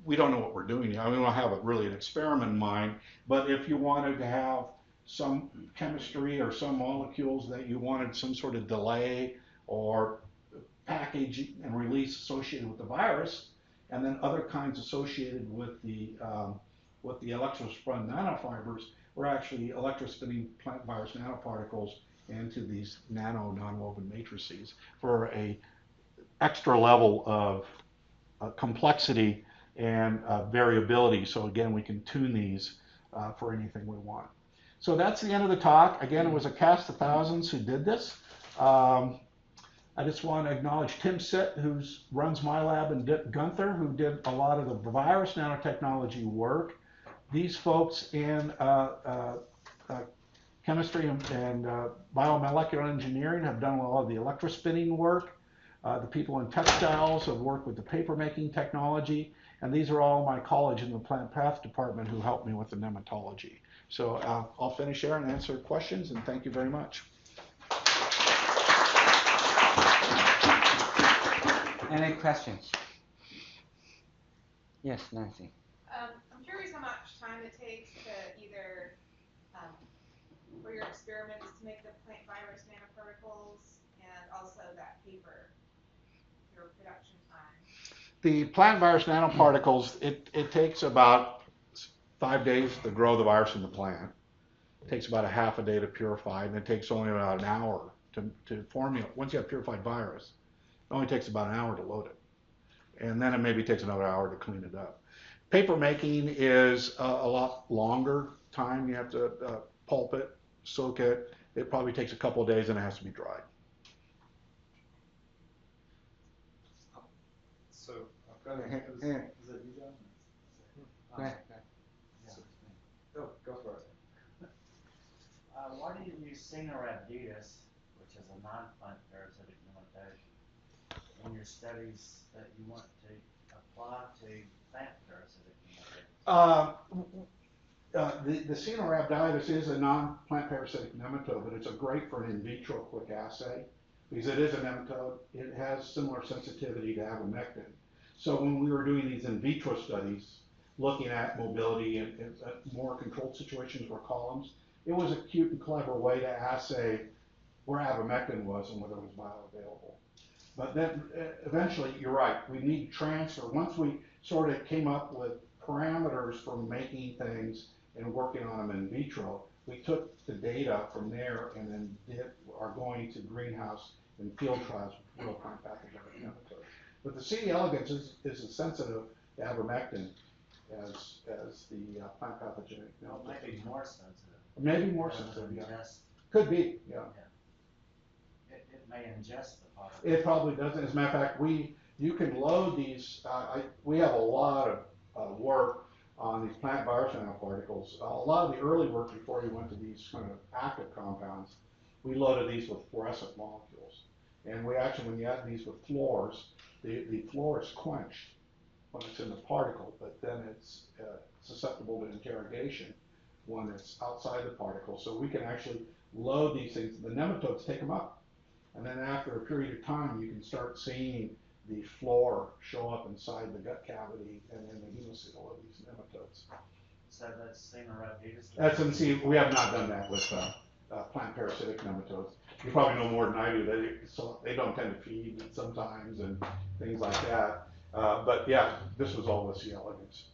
we don't know what we're doing yet. I mean, we don't have really an experiment in mind, but if you wanted to have some chemistry or some molecules that you wanted some sort of delay or package and release associated with the virus, and then other kinds associated with the electrospun nanofibers, we're actually electrospinning plant virus nanoparticles into these nano nonwoven matrices for a extra level of complexity and variability. So again, we can tune these for anything we want. So that's the end of the talk. Again, it was a cast of thousands who did this. I just want to acknowledge Tim Sitt, who runs my lab, and Dick Gunther, who did a lot of the virus nanotechnology work. These folks in chemistry and biomolecular engineering have done a lot of the electrospinning work. The people in textiles have worked with the paper making technology, and these are all my colleagues in the plant path department who helped me with the nematology. So I'll finish there and answer questions, and thank you very much. Any questions? Yes, Nancy. I'm curious how much time it takes to either, for your experiments to make the plant virus nanoparticles and also that paper, your production time. The plant virus nanoparticles, it takes about 5 days to grow the virus in the plant. It takes about a half a day to purify, and it takes only about an hour to formulate. Once you have purified virus, it only takes about an hour to load it. And then it maybe takes another hour to clean it up. Paper making is a lot longer time. You have to pulp it, soak it. It probably takes a couple of days, and it has to be dried. So I've got Is it you, John? Go ahead. Go for it. Why do you use Cinorhabditis, which is a non-plant parasitic nematode, in your studies that you want to apply to plant parasitic nematodes? The Cinorhabditis is a non-plant parasitic nematode, but it's great for an in vitro quick assay because it is a nematode. It has similar sensitivity to abamectin. So when we were doing these in vitro studies, looking at mobility and more controlled situations for columns, it was a cute and clever way to assay where abamectin was and whether it was bioavailable. But then eventually, you're right, we need transfer. Once we sort of came up with parameters for making things and working on them in vitro, we took the data from there and then are going to greenhouse and field trials with real plant pathogenic nematodes. But the C. elegans is as sensitive to abamectin as the plant pathogenic nematode. Well, maybe more sensitive. Maybe more sensitive, yeah. Could be, yeah. It may ingest the particle. It probably doesn't. As a matter of fact, you can load these. We have a lot of work on these plant virus nanoparticles. A lot of the early work before we went to these kind of active compounds, we loaded these with fluorescent molecules. And we actually, when you add these with fluors, the fluor is quenched when it's in the particle, but then it's susceptible to interrogation when it's outside the particle. So we can actually load these things. The nematodes take them up. And then after a period of time, you can start seeing the fluor show up inside the gut cavity and in the hemocoel of these nematodes. So that's Cinorhabditis? That's we have not done that with plant parasitic nematodes. You probably know more than I do. They don't tend to feed sometimes and things like that. But yeah, this was all with C. elegans.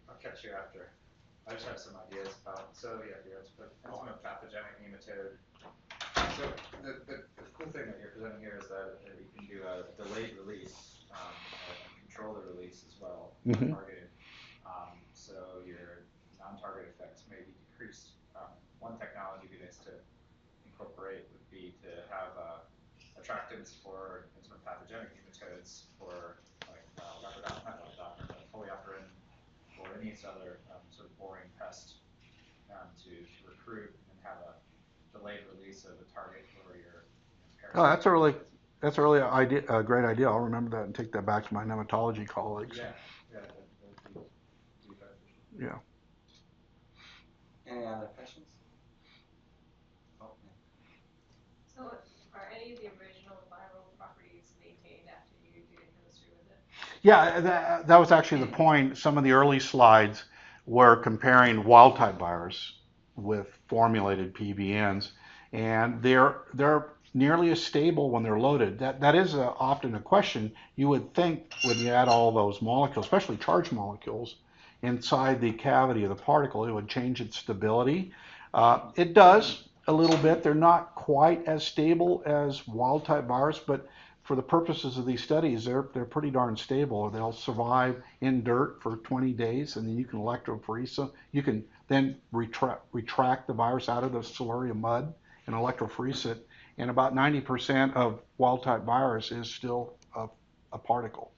I'll catch you after. I just have some ideas about, but I'm a pathogenic nematode. So the cool thing that you're presenting here is that you can do a delayed release and control the release as well, targeted. So your non-target effects may be decreased. One technology we used to incorporate would be to have attractants for some pathogenic nematodes for like polyopterin or any other sort of boring pest to recruit and have a delayed release of a target for your parasite. Oh, that's a really great idea. I'll remember that and take that back to my nematology colleagues. Yeah, that would be beneficial. Yeah. Any other questions? So are any of the original viral properties maintained after you do chemistry with it? Yeah, that was actually the point. Some of the early slides were comparing wild type virus with formulated PBNs, and they're nearly as stable when they're loaded. That is often a question. You would think when you add all those molecules, especially charged molecules, inside the cavity of the particle, it would change its stability. It does a little bit. They're not quite as stable as wild-type virus, but for the purposes of these studies, they're pretty darn stable. They'll survive in dirt for 20 days, and then you can electrophoresis them. You can then retract the virus out of the solarium mud and electrophoresis it. And about 90% of wild-type virus is still a particle.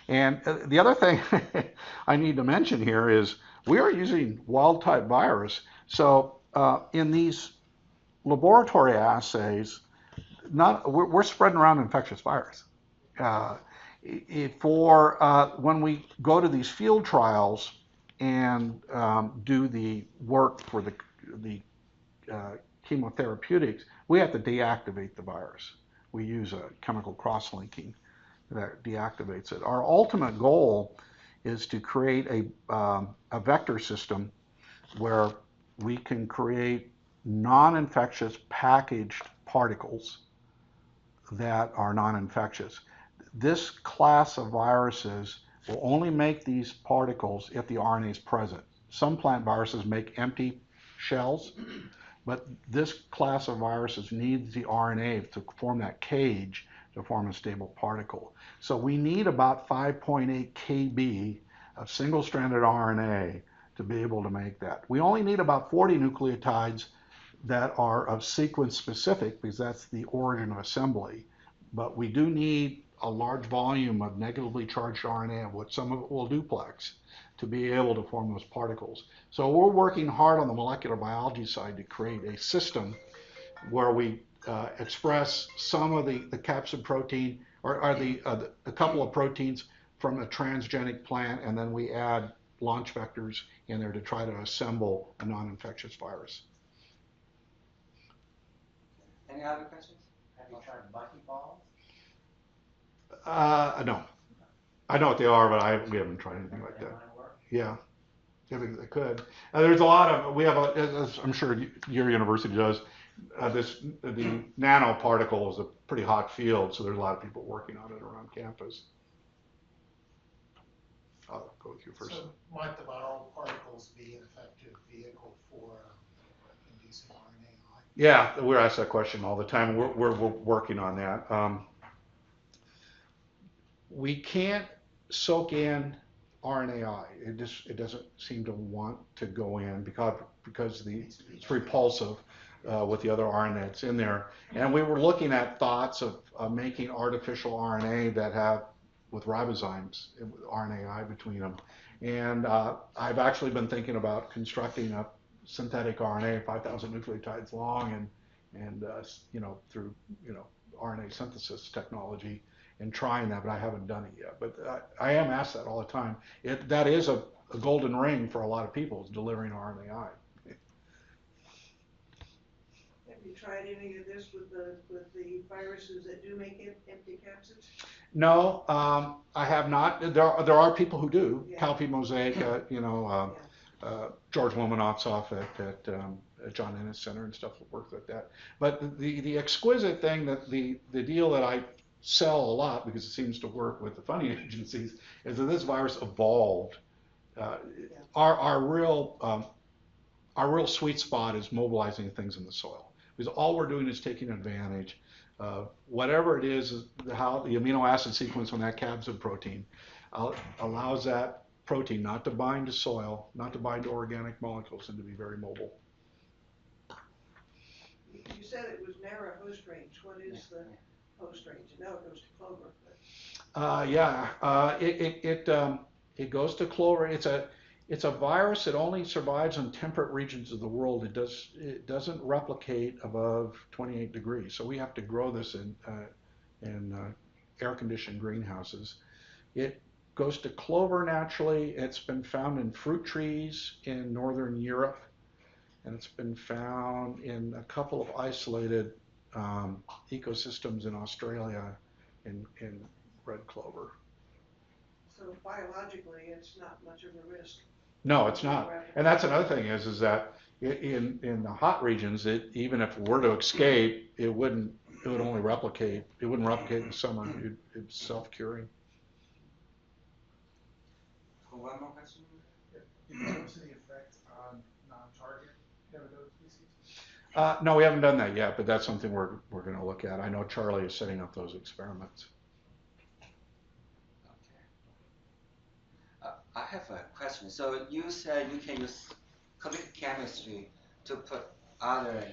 And the other thing I need to mention here is we are using wild-type virus. So in these laboratory assays, we're spreading around infectious virus. When we go to these field trials and do the work for the chemotherapeutics, we have to deactivate the virus. We use a chemical cross-linking that deactivates it. Our ultimate goal is to create a vector system where we can create non-infectious packaged particles that are non-infectious. This class of viruses will only make these particles if the RNA is present. Some plant viruses make empty shells, but this class of viruses needs the RNA to form that cage to form a stable particle. So we need about 5.8 kb of single-stranded RNA to be able to make that. We only need about 40 nucleotides that are of sequence specific because that's the origin of assembly. But we do need a large volume of negatively charged RNA, of which some of it will duplex, to be able to form those particles. So we're working hard on the molecular biology side to create a system where we express some of the capsid protein or a couple of proteins from a transgenic plant, and then we add launch vectors in there to try to assemble a non-infectious virus. Any other questions? Have you tried buckyballs? No. I know what they are, but we haven't tried anything like that. Might work? Yeah, I think they could. There's a lot of, as I'm sure your university does, the nanoparticle is a pretty hot field, so there's a lot of people working on it around campus. I'll go with you first. So might the viral particles be an effective vehicle for inducing RNAi? Yeah, we're asked that question all the time. We're working on that. We can't soak in RNAi. It doesn't seem to want to go in because it's repulsive with the other RNA that's in there. And we were looking at thoughts of making artificial RNA that have with ribozymes, RNAi between them. And I've actually been thinking about constructing a synthetic RNA, 5,000 nucleotides long, and through RNA synthesis technology, and trying that, but I haven't done it yet. But I am asked that all the time. That is a golden ring for a lot of people, is delivering RNAi. Have you tried any of this with the viruses that do make empty capsids? No, I have not. There are people who do. Yeah. Palpi Mosaic, George Lomonosov at John Ennis Center and stuff work with that. But the exquisite thing, that the deal that I sell a lot because it seems to work with the funding agencies, is that this virus evolved. Our real sweet spot is mobilizing things in the soil, because all we're doing is taking advantage of whatever it is how the amino acid sequence on that capsid protein allows that protein not to bind to soil, not to bind to organic molecules, and to be very mobile. You said it was narrow host range. What is the host range? I know it goes to clover. It goes to clover. It's a virus that only survives in temperate regions of the world. It doesn't replicate above 28 degrees. So we have to grow this in air-conditioned greenhouses. It goes to clover naturally. It's been found in fruit trees in northern Europe, and it's been found in a couple of isolated ecosystems in Australia in red clover. So biologically, it's not much of a risk. No, it's not. And that's another thing is that in the hot regions, even if it were to escape, it would only replicate. It wouldn't replicate in the summer. It's self-curing. One more question. immunogenicity effect on non-target nematode species? No, we haven't done that yet, but that's something we're going to look at. I know Charlie is setting up those experiments. Okay. I have a question. So you said you can use click chemistry to put other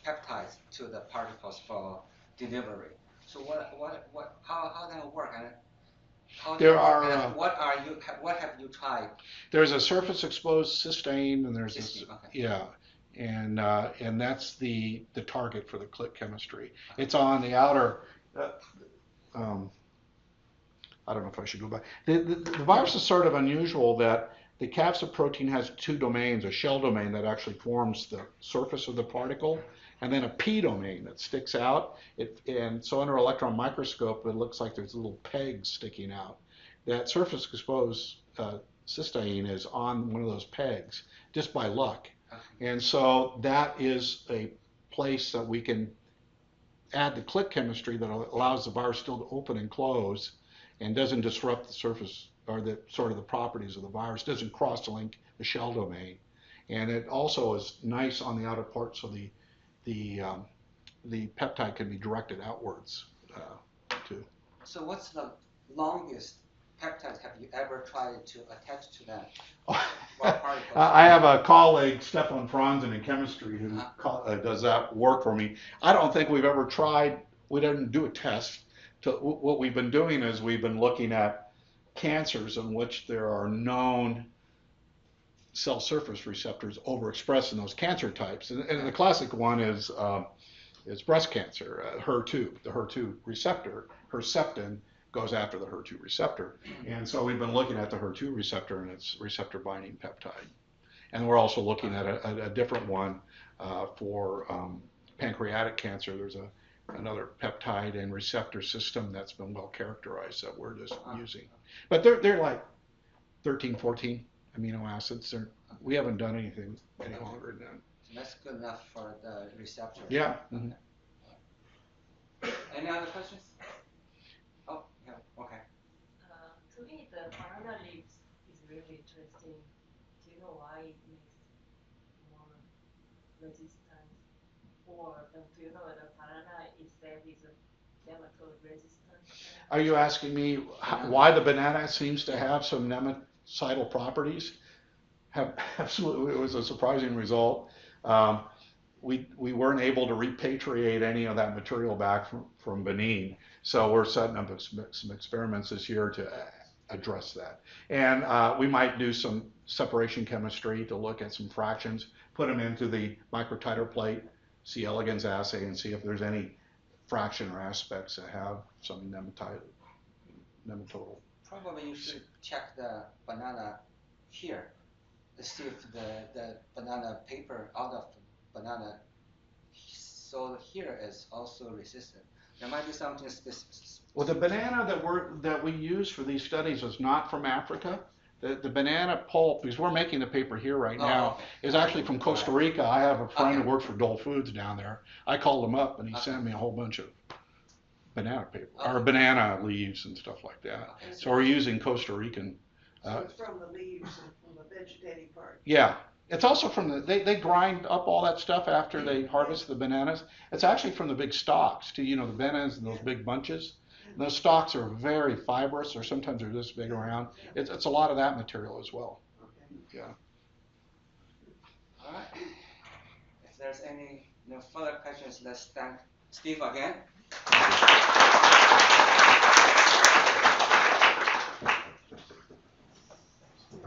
peptides to the particles for delivery. So how that work? And what have you tried? There's a surface exposed cysteine, and there's this, Okay. yeah, and that's the target for the click chemistry. It's on the outer. I don't know if I should go back. The virus is sort of unusual that the capsid protein has two domains: a shell domain that actually forms the surface of the particle, and then a P domain that sticks out. And so under electron microscope, it looks like there's little pegs sticking out. That surface exposed cysteine is on one of those pegs just by luck. And so that is a place that we can add the click chemistry that allows the virus still to open and close and doesn't disrupt the surface or the sort of the properties of the virus, doesn't cross-link the shell domain. And it also is nice on the outer part, so the peptide can be directed outwards too. So what's the longest peptide have you ever tried to attach to that? I have a colleague, Stefan Franzen, in chemistry who does that work for me. I don't think we've ever tried, we didn't do a test. What we've been doing is we've been looking at cancers in which there are known cell surface receptors overexpressed in those cancer types. And the classic one is breast cancer, HER2, the HER2 receptor, Herceptin, goes after the HER2 receptor. And so we've been looking at the HER2 receptor and its receptor binding peptide. And we're also looking at a different one for pancreatic cancer. There's another peptide and receptor system that's been well characterized that we're just using. But they're like 13, 14 amino acids. We haven't done anything any longer than that. So that's good enough for the receptor. Yeah. Mm-hmm. Any other questions? Oh, yeah, okay. To me, the banana leaves is really interesting. Do you know why it makes more resistant? Or do you know the banana itself is a nematode resistant? Are you asking me why the banana seems to have some nemacidal properties? Absolutely, it was a surprising result. We weren't able to repatriate any of that material back from Benin, so we're setting up some experiments this year to address that. And we might do some separation chemistry to look at some fractions, put them into the microtiter plate, C. elegans assay, and see if there's any fraction or aspects that have some nematodal. Probably you should check the banana here to see if the banana paper out of the banana so here is also resistant. There might be something specific. Well, the banana that we use for these studies is not from Africa. The banana pulp, because we're making the paper here right now, is actually from Costa Rica. I have a friend who works for Dole Foods down there. I called him up and he sent me a whole bunch of banana paper, or banana leaves and stuff like that. So we're using Costa Rican. So it's from the leaves and from the vegetating part. Yeah. It's also from they grind up all that stuff after they harvest the bananas. It's actually from the big stalks too, the bananas and those big bunches. And those stalks are very fibrous, or sometimes they're this big around. It's a lot of that material as well. Yeah. All right. If there's any further questions, let's thank Steve again.